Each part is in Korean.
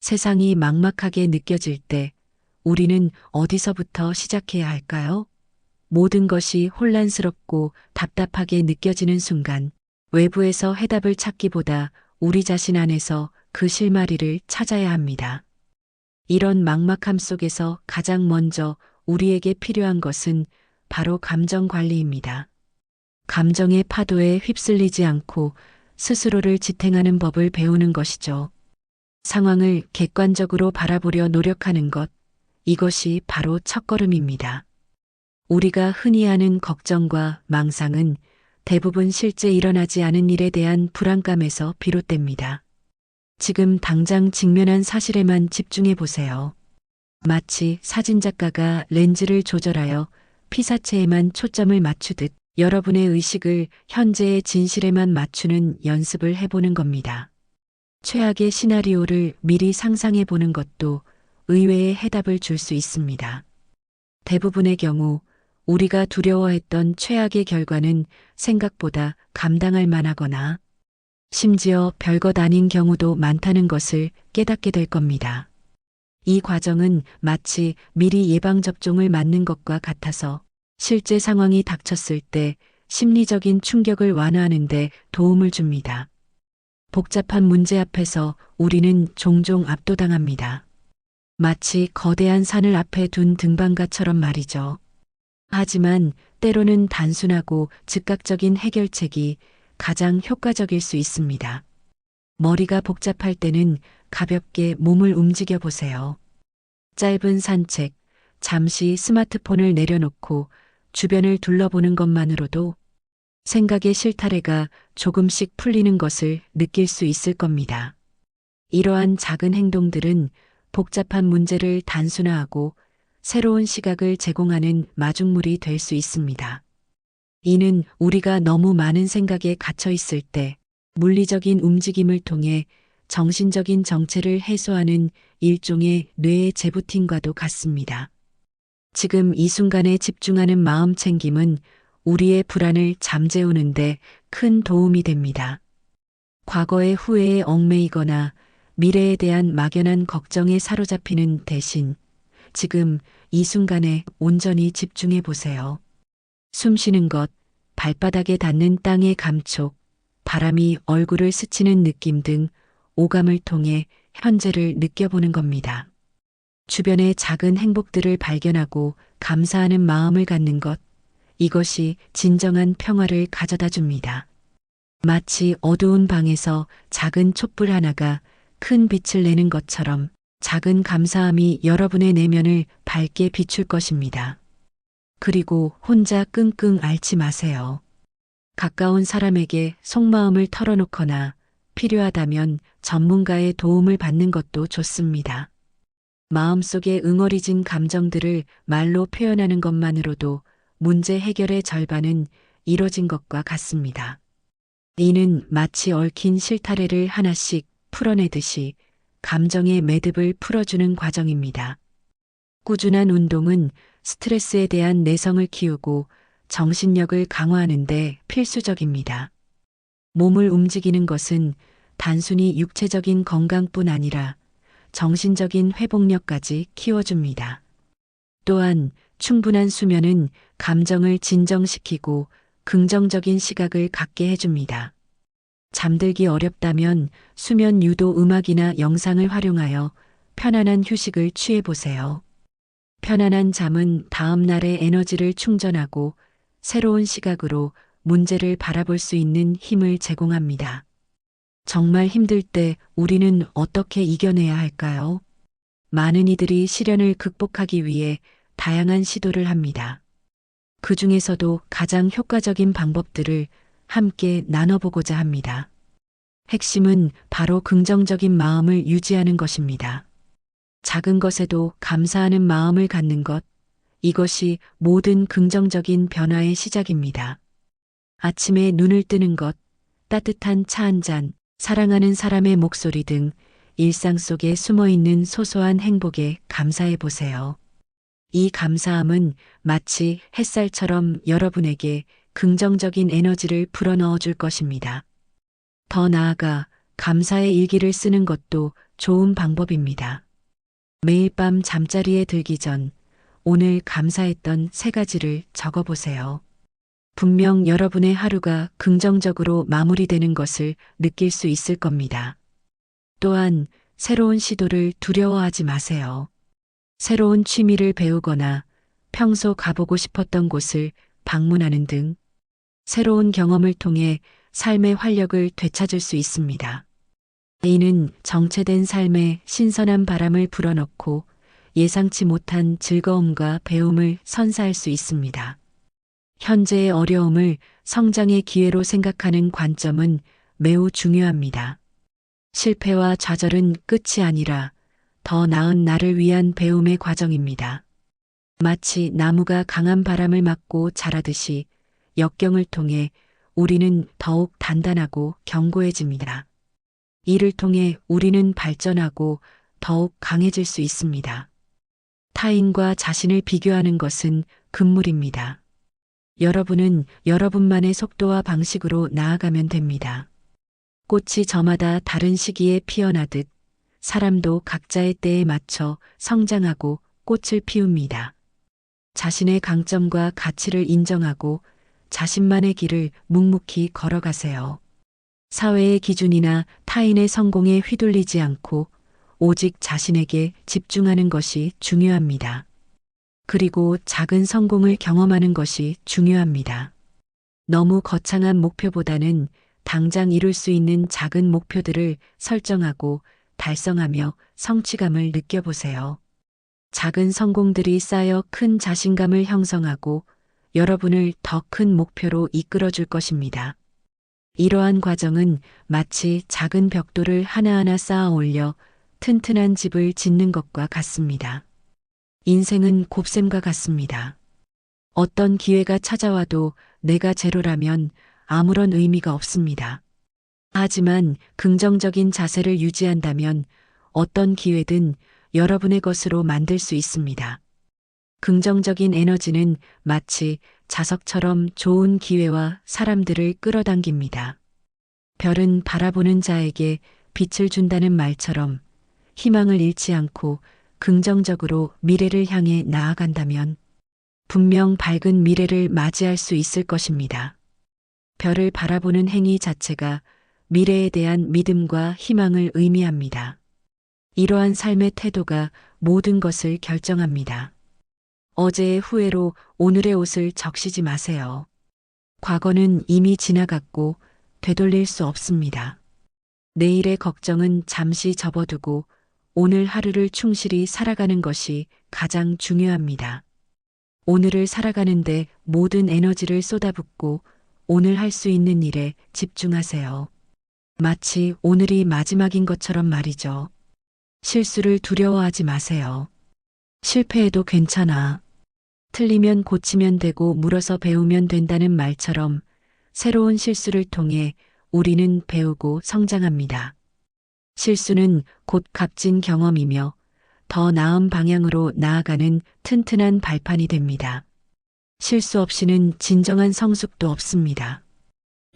세상이 막막하게 느껴질 때 우리는 어디서부터 시작해야 할까요? 모든 것이 혼란스럽고 답답하게 느껴지는 순간 외부에서 해답을 찾기보다 우리 자신 안에서 그 실마리를 찾아야 합니다. 이런 막막함 속에서 가장 먼저 우리에게 필요한 것은 바로 감정 관리입니다. 감정의 파도에 휩쓸리지 않고 스스로를 지탱하는 법을 배우는 것이죠. 상황을 객관적으로 바라보려 노력하는 것, 이것이 바로 첫걸음입니다. 우리가 흔히 하는 걱정과 망상은 대부분 실제 일어나지 않은 일에 대한 불안감에서 비롯됩니다. 지금 당장 직면한 사실에만 집중해 보세요. 마치 사진작가가 렌즈를 조절하여 피사체에만 초점을 맞추듯 여러분의 의식을 현재의 진실에만 맞추는 연습을 해보는 겁니다. 최악의 시나리오를 미리 상상해 보는 것도 의외의 해답을 줄 수 있습니다. 대부분의 경우 우리가 두려워했던 최악의 결과는 생각보다 감당할 만하거나 심지어 별것 아닌 경우도 많다는 것을 깨닫게 될 겁니다. 이 과정은 마치 미리 예방접종을 맞는 것과 같아서 실제 상황이 닥쳤을 때 심리적인 충격을 완화하는 데 도움을 줍니다. 복잡한 문제 앞에서 우리는 종종 압도당합니다. 마치 거대한 산을 앞에 둔 등반가처럼 말이죠. 하지만 때로는 단순하고 즉각적인 해결책이 가장 효과적일 수 있습니다. 머리가 복잡할 때는 가볍게 몸을 움직여 보세요. 짧은 산책, 잠시 스마트폰을 내려놓고 주변을 둘러보는 것만으로도 생각의 실타래가 조금씩 풀리는 것을 느낄 수 있을 겁니다. 이러한 작은 행동들은 복잡한 문제를 단순화하고 새로운 시각을 제공하는 마중물이 될 수 있습니다. 이는 우리가 너무 많은 생각에 갇혀 있을 때 물리적인 움직임을 통해 정신적인 정체를 해소하는 일종의 뇌의 재부팅과도 같습니다. 지금 이 순간에 집중하는 마음 챙김은 우리의 불안을 잠재우는데 큰 도움이 됩니다. 과거의 후회에 얽매이거나 미래에 대한 막연한 걱정에 사로잡히는 대신 지금 이 순간에 온전히 집중해 보세요. 숨 쉬는 것, 발바닥에 닿는 땅의 감촉, 바람이 얼굴을 스치는 느낌 등 오감을 통해 현재를 느껴보는 겁니다. 주변의 작은 행복들을 발견하고 감사하는 마음을 갖는 것, 이것이 진정한 평화를 가져다 줍니다. 마치 어두운 방에서 작은 촛불 하나가 큰 빛을 내는 것처럼 작은 감사함이 여러분의 내면을 밝게 비출 것입니다. 그리고 혼자 끙끙 앓지 마세요. 가까운 사람에게 속마음을 털어놓거나 필요하다면 전문가의 도움을 받는 것도 좋습니다. 마음속에 응어리진 감정들을 말로 표현하는 것만으로도 문제 해결의 절반은 이뤄진 것과 같습니다. 이는 마치 얽힌 실타래를 하나씩 풀어내듯이 감정의 매듭을 풀어주는 과정입니다. 꾸준한 운동은 스트레스에 대한 내성을 키우고 정신력을 강화하는 데 필수적입니다. 몸을 움직이는 것은 단순히 육체적인 건강뿐 아니라 정신적인 회복력까지 키워줍니다. 또한 충분한 수면은 감정을 진정시키고 긍정적인 시각을 갖게 해줍니다. 잠들기 어렵다면 수면 유도 음악이나 영상을 활용하여 편안한 휴식을 취해보세요. 편안한 잠은 다음 날의 에너지를 충전하고 새로운 시각으로 문제를 바라볼 수 있는 힘을 제공합니다. 정말 힘들 때 우리는 어떻게 이겨내야 할까요? 많은 이들이 시련을 극복하기 위해 다양한 시도를 합니다. 그 중에서도 가장 효과적인 방법들을 함께 나눠보고자 합니다. 핵심은 바로 긍정적인 마음을 유지하는 것입니다. 작은 것에도 감사하는 마음을 갖는 것, 이것이 모든 긍정적인 변화의 시작입니다. 아침에 눈을 뜨는 것, 따뜻한 차 한 잔, 사랑하는 사람의 목소리 등 일상 속에 숨어 있는 소소한 행복에 감사해 보세요. 이 감사함은 마치 햇살처럼 여러분에게 긍정적인 에너지를 불어넣어 줄 것입니다. 더 나아가 감사의 일기를 쓰는 것도 좋은 방법입니다. 매일 밤 잠자리에 들기 전 오늘 감사했던 3가지를 적어보세요. 분명 여러분의 하루가 긍정적으로 마무리되는 것을 느낄 수 있을 겁니다. 또한 새로운 시도를 두려워하지 마세요. 새로운 취미를 배우거나 평소 가보고 싶었던 곳을 방문하는 등 새로운 경험을 통해 삶의 활력을 되찾을 수 있습니다. 이는 정체된 삶에 신선한 바람을 불어넣고 예상치 못한 즐거움과 배움을 선사할 수 있습니다. 현재의 어려움을 성장의 기회로 생각하는 관점은 매우 중요합니다. 실패와 좌절은 끝이 아니라 더 나은 나를 위한 배움의 과정입니다. 마치 나무가 강한 바람을 맞고 자라듯이 역경을 통해 우리는 더욱 단단하고 견고해집니다. 이를 통해 우리는 발전하고 더욱 강해질 수 있습니다. 타인과 자신을 비교하는 것은 금물입니다. 여러분은 여러분만의 속도와 방식으로 나아가면 됩니다. 꽃이 저마다 다른 시기에 피어나듯 사람도 각자의 때에 맞춰 성장하고 꽃을 피웁니다. 자신의 강점과 가치를 인정하고 자신만의 길을 묵묵히 걸어가세요. 사회의 기준이나 타인의 성공에 휘둘리지 않고 오직 자신에게 집중하는 것이 중요합니다. 그리고 작은 성공을 경험하는 것이 중요합니다. 너무 거창한 목표보다는 당장 이룰 수 있는 작은 목표들을 설정하고 달성하며 성취감을 느껴보세요. 작은 성공들이 쌓여 큰 자신감을 형성하고 여러분을 더 큰 목표로 이끌어 줄 것입니다. 이러한 과정은 마치 작은 벽돌을 하나하나 쌓아 올려 튼튼한 집을 짓는 것과 같습니다. 인생은 곱셈과 같습니다. 어떤 기회가 찾아와도 내가 제로라면 아무런 의미가 없습니다. 하지만 긍정적인 자세를 유지한다면 어떤 기회든 여러분의 것으로 만들 수 있습니다. 긍정적인 에너지는 마치 자석처럼 좋은 기회와 사람들을 끌어당깁니다. 별은 바라보는 자에게 빛을 준다는 말처럼 희망을 잃지 않고 긍정적으로 미래를 향해 나아간다면 분명 밝은 미래를 맞이할 수 있을 것입니다. 별을 바라보는 행위 자체가 미래에 대한 믿음과 희망을 의미합니다. 이러한 삶의 태도가 모든 것을 결정합니다. 어제의 후회로 오늘의 옷을 적시지 마세요. 과거는 이미 지나갔고 되돌릴 수 없습니다. 내일의 걱정은 잠시 접어두고 오늘 하루를 충실히 살아가는 것이 가장 중요합니다. 오늘을 살아가는데 모든 에너지를 쏟아붓고 오늘 할 수 있는 일에 집중하세요. 마치 오늘이 마지막인 것처럼 말이죠. 실수를 두려워하지 마세요. 실패해도 괜찮아. 틀리면 고치면 되고 물어서 배우면 된다는 말처럼 새로운 실수를 통해 우리는 배우고 성장합니다. 실수는 곧 값진 경험이며 더 나은 방향으로 나아가는 튼튼한 발판이 됩니다. 실수 없이는 진정한 성숙도 없습니다.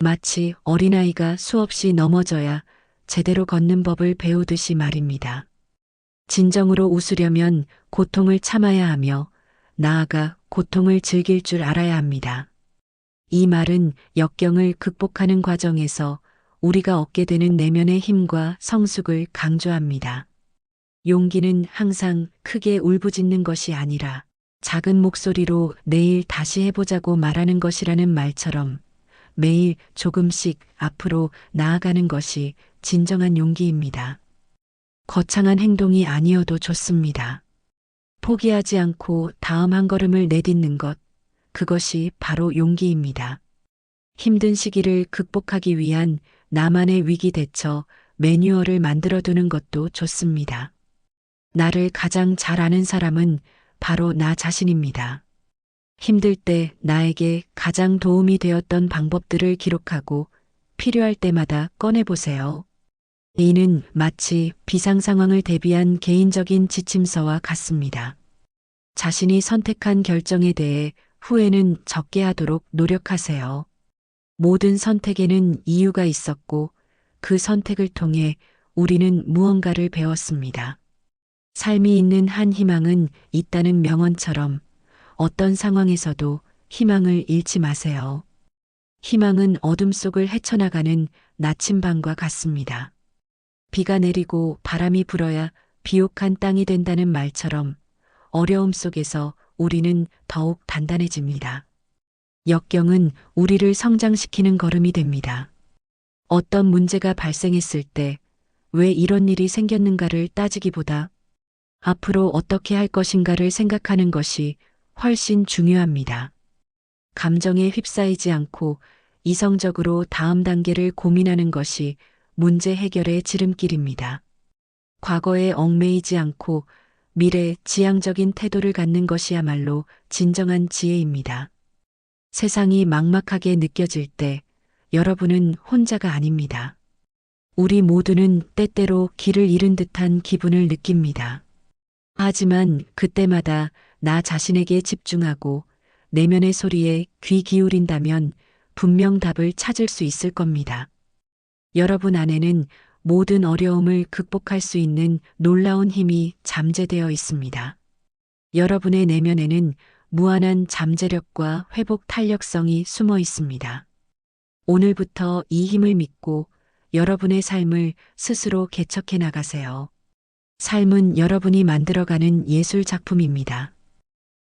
마치 어린아이가 수없이 넘어져야 제대로 걷는 법을 배우듯이 말입니다. 진정으로 웃으려면 고통을 참아야 하며 나아가 고통을 즐길 줄 알아야 합니다. 이 말은 역경을 극복하는 과정에서 우리가 얻게 되는 내면의 힘과 성숙을 강조합니다. 용기는 항상 크게 울부짖는 것이 아니라 작은 목소리로 내일 다시 해보자고 말하는 것이라는 말처럼 매일 조금씩 앞으로 나아가는 것이 진정한 용기입니다. 거창한 행동이 아니어도 좋습니다. 포기하지 않고 다음 한 걸음을 내딛는 것, 그것이 바로 용기입니다. 힘든 시기를 극복하기 위한 나만의 위기 대처 매뉴얼을 만들어두는 것도 좋습니다. 나를 가장 잘 아는 사람은 바로 나 자신입니다. 힘들 때 나에게 가장 도움이 되었던 방법들을 기록하고 필요할 때마다 꺼내보세요. 이는 마치 비상 상황을 대비한 개인적인 지침서와 같습니다. 자신이 선택한 결정에 대해 후회는 적게 하도록 노력하세요. 모든 선택에는 이유가 있었고 그 선택을 통해 우리는 무언가를 배웠습니다. 삶이 있는 한 희망은 있다는 명언처럼 어떤 상황에서도 희망을 잃지 마세요. 희망은 어둠 속을 헤쳐나가는 나침반과 같습니다. 비가 내리고 바람이 불어야 비옥한 땅이 된다는 말처럼 어려움 속에서 우리는 더욱 단단해집니다. 역경은 우리를 성장시키는 걸음이 됩니다. 어떤 문제가 발생했을 때 왜 이런 일이 생겼는가를 따지기보다 앞으로 어떻게 할 것인가를 생각하는 것이 훨씬 중요합니다. 감정에 휩싸이지 않고 이성적으로 다음 단계를 고민하는 것이 문제 해결의 지름길입니다. 과거에 얽매이지 않고 미래 지향적인 태도를 갖는 것이야말로 진정한 지혜입니다. 세상이 막막하게 느껴질 때 여러분은 혼자가 아닙니다. 우리 모두는 때때로 길을 잃은 듯한 기분을 느낍니다. 하지만 그때마다 나 자신에게 집중하고 내면의 소리에 귀 기울인다면 분명 답을 찾을 수 있을 겁니다. 여러분 안에는 모든 어려움을 극복할 수 있는 놀라운 힘이 잠재되어 있습니다. 여러분의 내면에는 무한한 잠재력과 회복 탄력성이 숨어 있습니다. 오늘부터 이 힘을 믿고 여러분의 삶을 스스로 개척해 나가세요. 삶은 여러분이 만들어가는 예술 작품입니다.